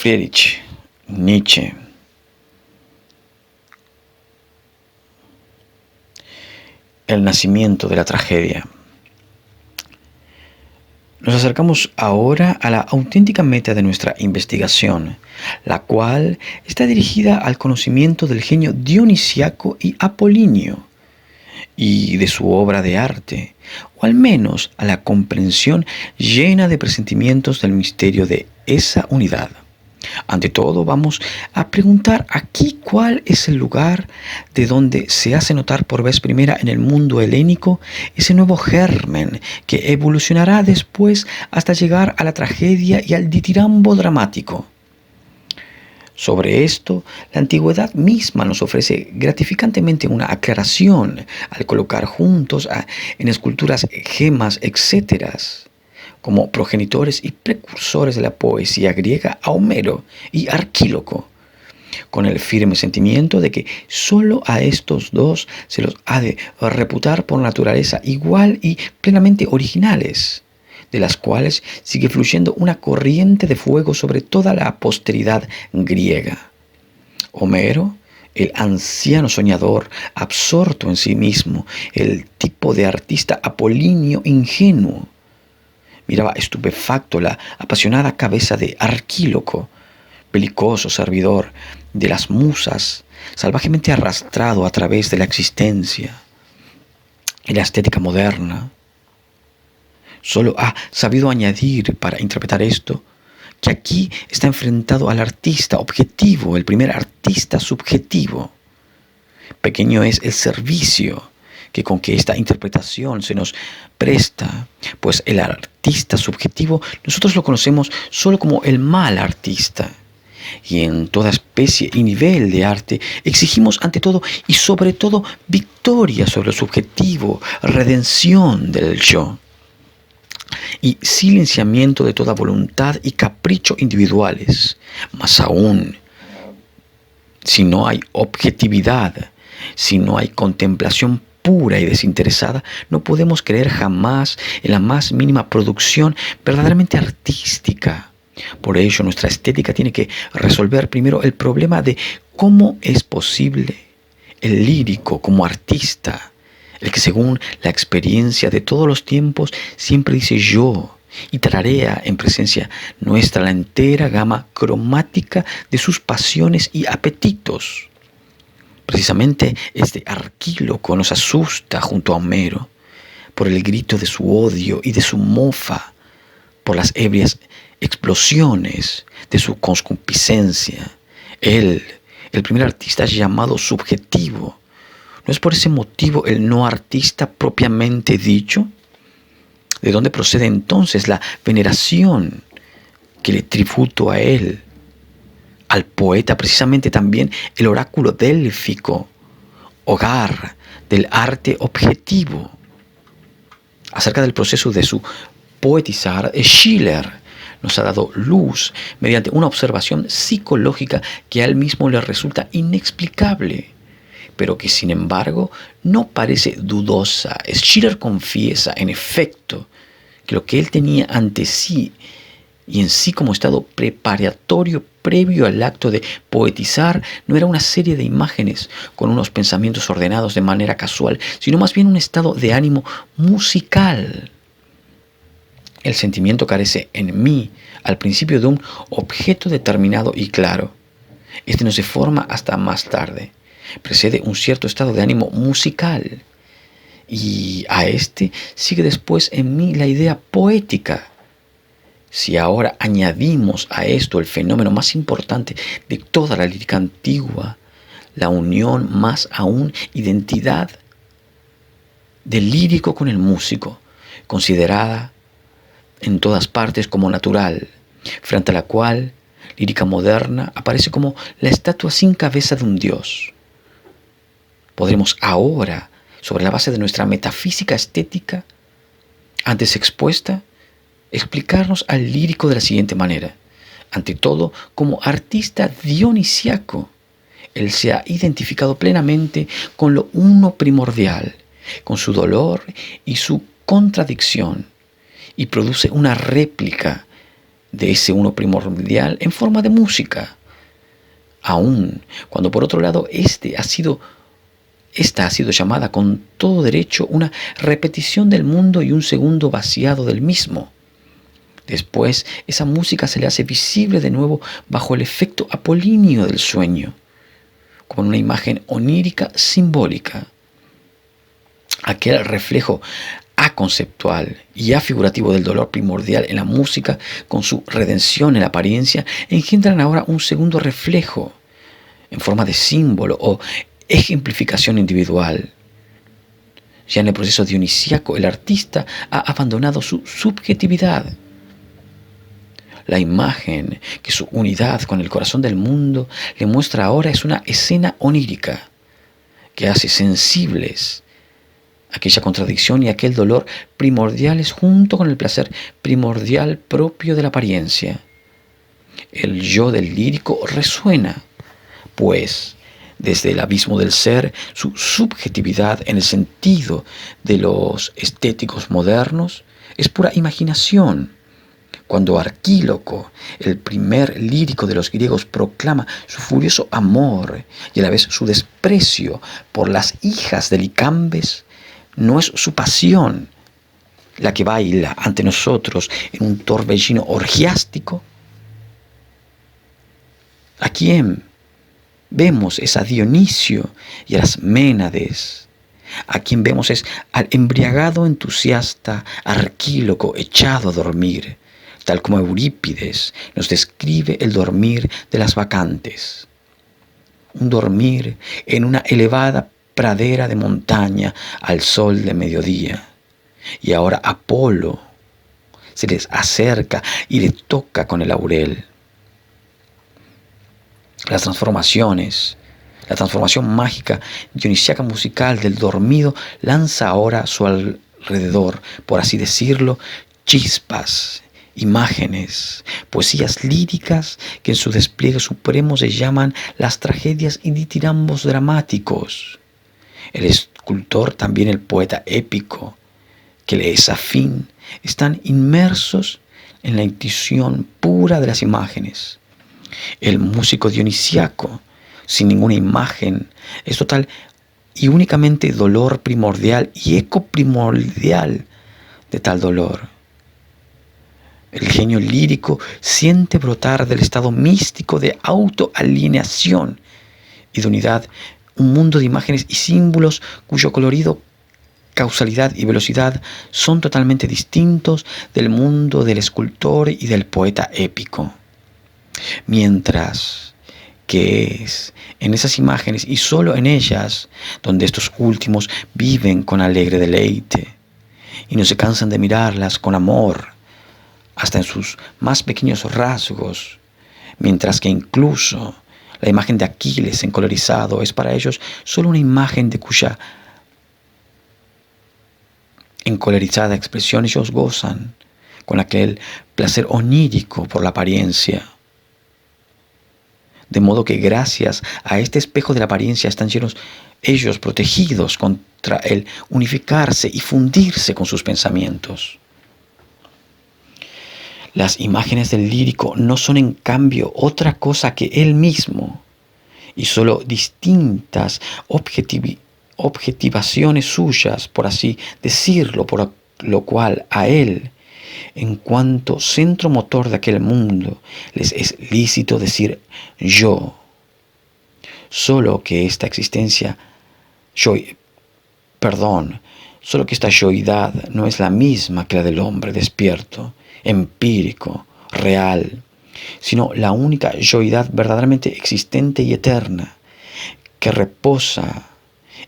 Friedrich Nietzsche. El nacimiento de la tragedia. Nos acercamos ahora a la auténtica meta de nuestra investigación, la cual está dirigida al conocimiento del genio dionisiaco y apolíneo y de su obra de arte, o al menos a la comprensión llena de presentimientos del misterio de esa unidad. Ante todo, vamos a preguntar aquí cuál es el lugar de donde se hace notar por vez primera en el mundo helénico ese nuevo germen que evolucionará después hasta llegar a la tragedia y al ditirambo dramático. Sobre esto, la antigüedad misma nos ofrece gratificantemente una aclaración al colocar juntos en esculturas gemas, etc., como progenitores y precursores de la poesía griega a Homero y Arquíloco, con el firme sentimiento de que sólo a estos dos se los ha de reputar por naturaleza igual y plenamente originales, de las cuales sigue fluyendo una corriente de fuego sobre toda la posteridad griega. Homero, el anciano soñador, absorto en sí mismo, el tipo de artista apolíneo ingenuo, miraba estupefacto la apasionada cabeza de Arquíloco, belicoso servidor de las musas, salvajemente arrastrado a través de la existencia. Y la estética moderna solo ha sabido añadir para interpretar esto que aquí está enfrentado al artista objetivo, el primer artista subjetivo. Pequeño es el servicio con que esta interpretación se nos presta, pues el artista subjetivo nosotros lo conocemos solo como el mal artista. Y en toda especie y nivel de arte exigimos ante todo y sobre todo victoria sobre lo subjetivo, redención del yo y silenciamiento de toda voluntad y capricho individuales. Más aún, si no hay objetividad, si no hay contemplación pura y desinteresada, no podemos creer jamás en la más mínima producción verdaderamente artística. Por ello, nuestra estética tiene que resolver primero el problema de cómo es posible el lírico como artista, el que según la experiencia de todos los tiempos siempre dice yo y tararea en presencia nuestra la entera gama cromática de sus pasiones y apetitos. Precisamente este Arquíloco nos asusta junto a Homero por el grito de su odio y de su mofa, por las ebrias explosiones de su concupiscencia. Él, el primer artista llamado subjetivo, ¿no es por ese motivo el no artista propiamente dicho? ¿De dónde procede entonces la veneración que le tributo a él? Al poeta, precisamente también el oráculo délfico, hogar del arte objetivo. Acerca del proceso de su poetizar, Schiller nos ha dado luz mediante una observación psicológica que a él mismo le resulta inexplicable, pero que sin embargo no parece dudosa. Schiller confiesa, en efecto, que lo que él tenía ante sí y en sí como estado preparatorio previo al acto de poetizar no era una serie de imágenes con unos pensamientos ordenados de manera casual, sino más bien un estado de ánimo musical. El sentimiento carece en mí al principio de un objeto determinado y claro. Este no se forma hasta más tarde. Precede un cierto estado de ánimo musical. Y a este sigue después en mí la idea poética. Si ahora añadimos a esto el fenómeno más importante de toda la lírica antigua, la unión más aún identidad del lírico con el músico, considerada en todas partes como natural, frente a la cual lírica moderna aparece como la estatua sin cabeza de un dios. Podremos ahora, sobre la base de nuestra metafísica estética, antes expuesta, explicarnos al lírico de la siguiente manera. Ante todo, como artista dionisiaco, él se ha identificado plenamente con lo uno primordial, con su dolor y su contradicción, y produce una réplica de ese uno primordial en forma de música, aun cuando por otro lado esta ha sido llamada con todo derecho una repetición del mundo y un segundo vaciado del mismo. Después, esa música se le hace visible de nuevo bajo el efecto apolíneo del sueño, como una imagen onírica simbólica. Aquel reflejo aconceptual y afigurativo del dolor primordial en la música, con su redención en la apariencia, engendran ahora un segundo reflejo en forma de símbolo o ejemplificación individual. Ya en el proceso dionisíaco, el artista ha abandonado su subjetividad. La imagen que su unidad con el corazón del mundo le muestra ahora es una escena onírica que hace sensibles aquella contradicción y aquel dolor primordiales junto con el placer primordial propio de la apariencia. El yo del lírico resuena, pues, desde el abismo del ser, su subjetividad en el sentido de los estéticos modernos es pura imaginación. Cuando Arquíloco, el primer lírico de los griegos, proclama su furioso amor y a la vez su desprecio por las hijas de Licambes, no es su pasión la que baila ante nosotros en un torbellino orgiástico. ¿A quién vemos? Es a Dionisio y a las Ménades. A quien vemos es al embriagado entusiasta Arquíloco echado a dormir, tal como Eurípides nos describe el dormir de las bacantes. Un dormir en una elevada pradera de montaña al sol de mediodía. Y ahora Apolo se les acerca y le toca con el laurel. La transformación mágica dionisíaca musical del dormido lanza ahora a su alrededor, por así decirlo, chispas, imágenes, poesías líricas que en su despliegue supremo se llaman las tragedias y ditirambos dramáticos. El escultor, también el poeta épico, que le es afín, están inmersos en la intuición pura de las imágenes. El músico dionisíaco, sin ninguna imagen, es total y únicamente dolor primordial y eco primordial de tal dolor. El genio lírico siente brotar del estado místico de autoalineación y de unidad un mundo de imágenes y símbolos cuyo colorido, causalidad y velocidad son totalmente distintos del mundo del escultor y del poeta épico. Mientras que es en esas imágenes y solo en ellas donde estos últimos viven con alegre deleite y no se cansan de mirarlas con amor hasta en sus más pequeños rasgos, mientras que incluso la imagen de Aquiles encolorizado es para ellos solo una imagen de cuya encolorizada expresión ellos gozan con aquel placer onírico por la apariencia. De modo que gracias a este espejo de la apariencia están llenos ellos protegidos contra el unificarse y fundirse con sus pensamientos. Las imágenes del lírico no son en cambio otra cosa que él mismo, y solo distintas objetivaciones suyas, por así decirlo, por lo cual a él, en cuanto centro motor de aquel mundo, les es lícito decir yo. Solo que esta existencia, solo que esta yoidad no es la misma que la del hombre despierto, empírico, real, sino la única yoidad verdaderamente existente y eterna, que reposa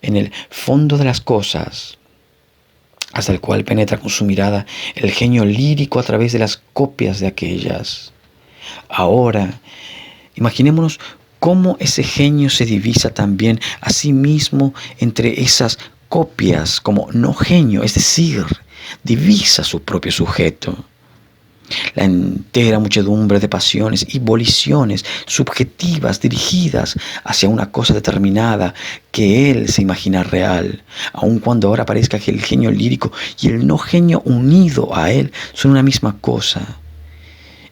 en el fondo de las cosas, hasta el cual penetra con su mirada el genio lírico a través de las copias de aquellas. Ahora, imaginémonos cómo ese genio se divisa también a sí mismo entre esas copias como no genio, es decir, divisa su propio sujeto. La entera muchedumbre de pasiones y voliciones subjetivas dirigidas hacia una cosa determinada que él se imagina real, aun cuando ahora parezca que el genio lírico y el no genio unido a él son una misma cosa,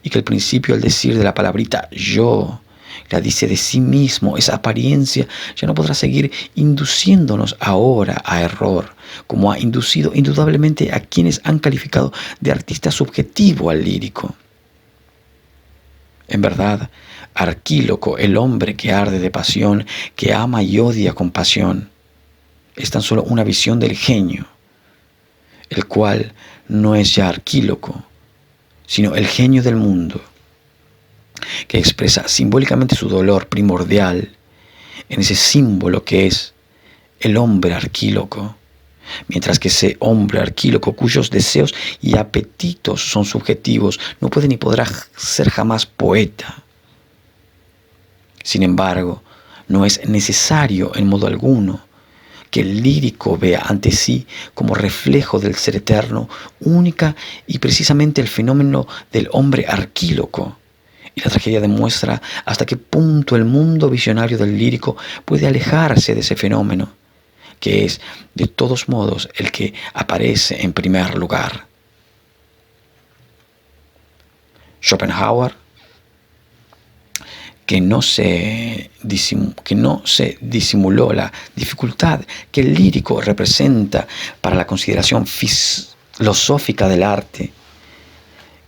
y que el principio al decir de la palabrita yo, la dice de sí mismo, esa apariencia ya no podrá seguir induciéndonos ahora a error, como ha inducido indudablemente a quienes han calificado de artista subjetivo al lírico. En verdad, Arquíloco, el hombre que arde de pasión, que ama y odia con pasión, es tan solo una visión del genio, el cual no es ya Arquíloco, sino el genio del mundo, que expresa simbólicamente su dolor primordial en ese símbolo que es el hombre arquíloco, mientras que ese hombre arquíloco cuyos deseos y apetitos son subjetivos no puede ni podrá ser jamás poeta. Sin embargo, no es necesario en modo alguno que el lírico vea ante sí como reflejo del ser eterno única y precisamente el fenómeno del hombre arquíloco. Y la tragedia demuestra hasta qué punto el mundo visionario del lírico puede alejarse de ese fenómeno, que es de todos modos el que aparece en primer lugar. Schopenhauer, que no se disimuló la dificultad que el lírico representa para la consideración filosófica del arte,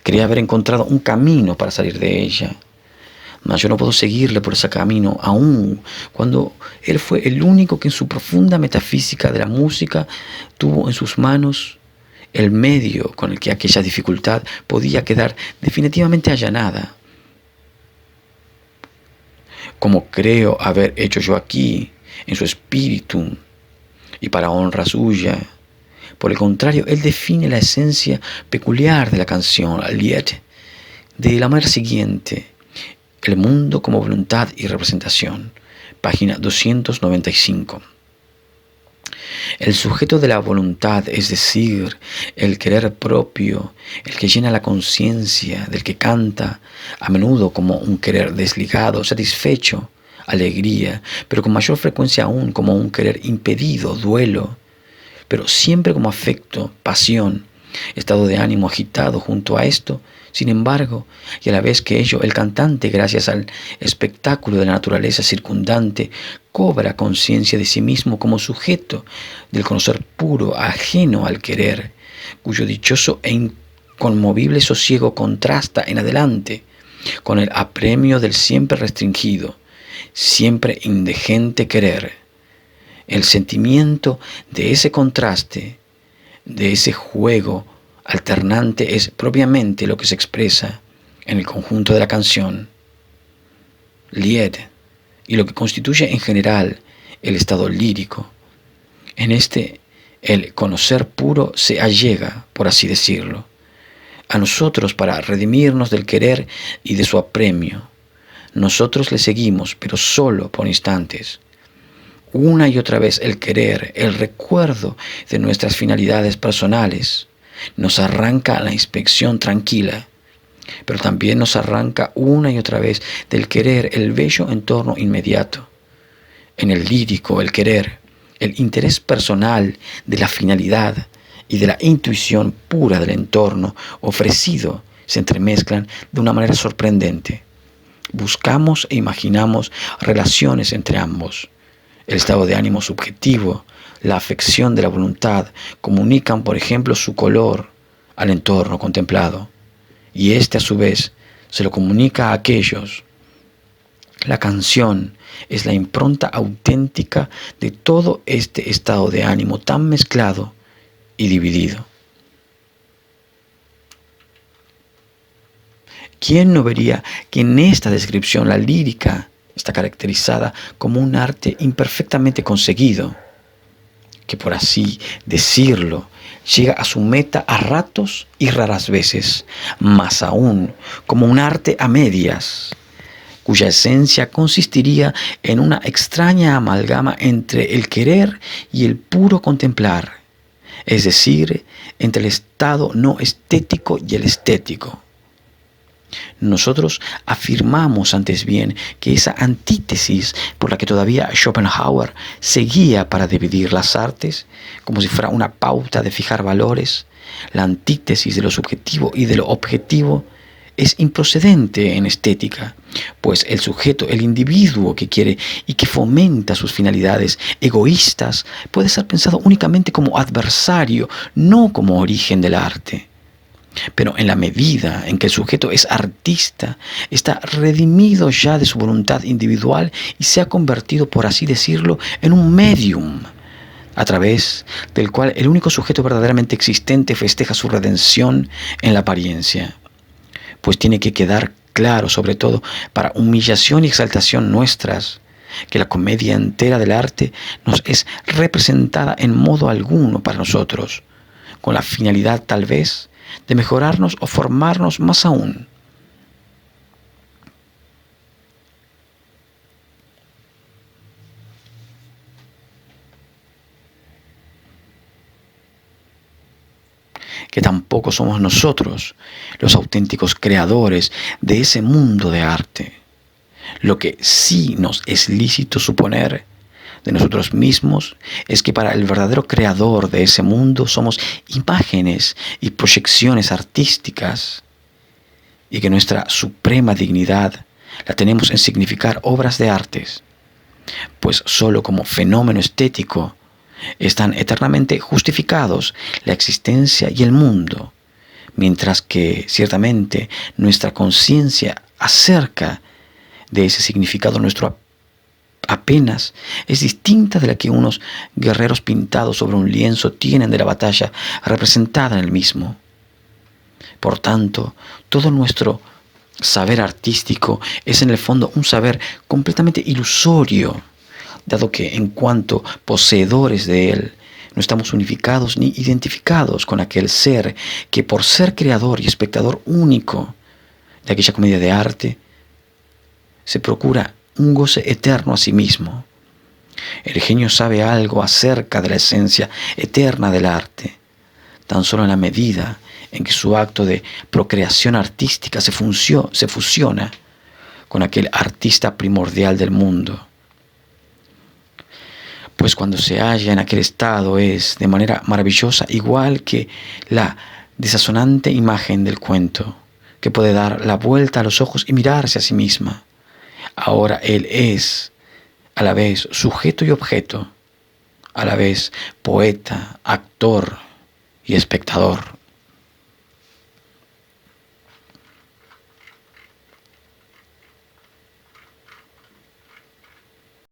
creía haber encontrado un camino para salir de ella. Mas yo no puedo seguirle por ese camino, aun cuando él fue el único que en su profunda metafísica de la música tuvo en sus manos el medio con el que aquella dificultad podía quedar definitivamente allanada. Como creo haber hecho yo aquí, en su espíritu, y para honra suya. Por el contrario, él define la esencia peculiar de la canción, Lied, de la manera siguiente: el mundo como voluntad y representación. Página 295. El sujeto de la voluntad, es decir, el querer propio, el que llena la conciencia del que canta, a menudo como un querer desligado, satisfecho, alegría, pero con mayor frecuencia aún como un querer impedido, duelo, pero siempre como afecto, pasión, estado de ánimo agitado junto a esto. Sin embargo, y a la vez que ello, el cantante, gracias al espectáculo de la naturaleza circundante, cobra conciencia de sí mismo como sujeto del conocer puro, ajeno al querer, cuyo dichoso e inconmovible sosiego contrasta en adelante con el apremio del siempre restringido, siempre indegente querer. El sentimiento de ese contraste, de ese juego alternante, es propiamente lo que se expresa en el conjunto de la canción, Lied, y lo que constituye en general el estado lírico. En este, el conocer puro se allega, por así decirlo, a nosotros para redimirnos del querer y de su apremio. Nosotros le seguimos, pero solo por instantes. Una y otra vez el querer, el recuerdo de nuestras finalidades personales, nos arranca a la inspección tranquila, pero también nos arranca una y otra vez del querer el bello entorno inmediato. En el lírico, el querer, el interés personal de la finalidad y de la intuición pura del entorno ofrecido se entremezclan de una manera sorprendente. Buscamos e imaginamos relaciones entre ambos. El estado de ánimo subjetivo, la afección de la voluntad comunican, por ejemplo, su color al entorno contemplado, y éste a su vez se lo comunica a aquellos. La canción es la impronta auténtica de todo este estado de ánimo tan mezclado y dividido. ¿Quién no vería que en esta descripción la lírica está caracterizada como un arte imperfectamente conseguido, que por así decirlo llega a su meta a ratos y raras veces, más aún como un arte a medias, cuya esencia consistiría en una extraña amalgama entre el querer y el puro contemplar, es decir, entre el estado no estético y el estético? Nosotros afirmamos antes bien que esa antítesis por la que todavía Schopenhauer seguía para dividir las artes, como si fuera una pauta de fijar valores, la antítesis de lo subjetivo y de lo objetivo, es improcedente en estética, pues el sujeto, el individuo que quiere y que fomenta sus finalidades egoístas, puede ser pensado únicamente como adversario, no como origen del arte. Pero en la medida en que el sujeto es artista, está redimido ya de su voluntad individual y se ha convertido, por así decirlo, en un medium, a través del cual el único sujeto verdaderamente existente festeja su redención en la apariencia. Pues tiene que quedar claro, sobre todo para humillación y exaltación nuestras, que la comedia entera del arte nos es representada en modo alguno para nosotros, con la finalidad tal vez de mejorarnos o formarnos más aún. Que tampoco somos nosotros los auténticos creadores de ese mundo de arte. Lo que sí nos es lícito suponer de nosotros mismos es que para el verdadero creador de ese mundo somos imágenes y proyecciones artísticas, y que nuestra suprema dignidad la tenemos en significar obras de artes, pues sólo como fenómeno estético están eternamente justificados la existencia y el mundo, mientras que ciertamente nuestra conciencia acerca de ese significado nuestro apenas es distinta de la que unos guerreros pintados sobre un lienzo tienen de la batalla representada en el mismo. Por tanto, todo nuestro saber artístico es en el fondo un saber completamente ilusorio, dado que en cuanto poseedores de él, no estamos unificados ni identificados con aquel ser que por ser creador y espectador único de aquella comedia de arte, se procura un goce eterno a sí mismo. El genio sabe algo acerca de la esencia eterna del arte, tan solo en la medida en que su acto de procreación artística se fusiona con aquel artista primordial del mundo. Pues cuando se halla en aquel estado es, de manera maravillosa, igual que la desazonante imagen del cuento, que puede dar la vuelta a los ojos y mirarse a sí misma. Ahora él es, a la vez, sujeto y objeto, a la vez poeta, actor y espectador.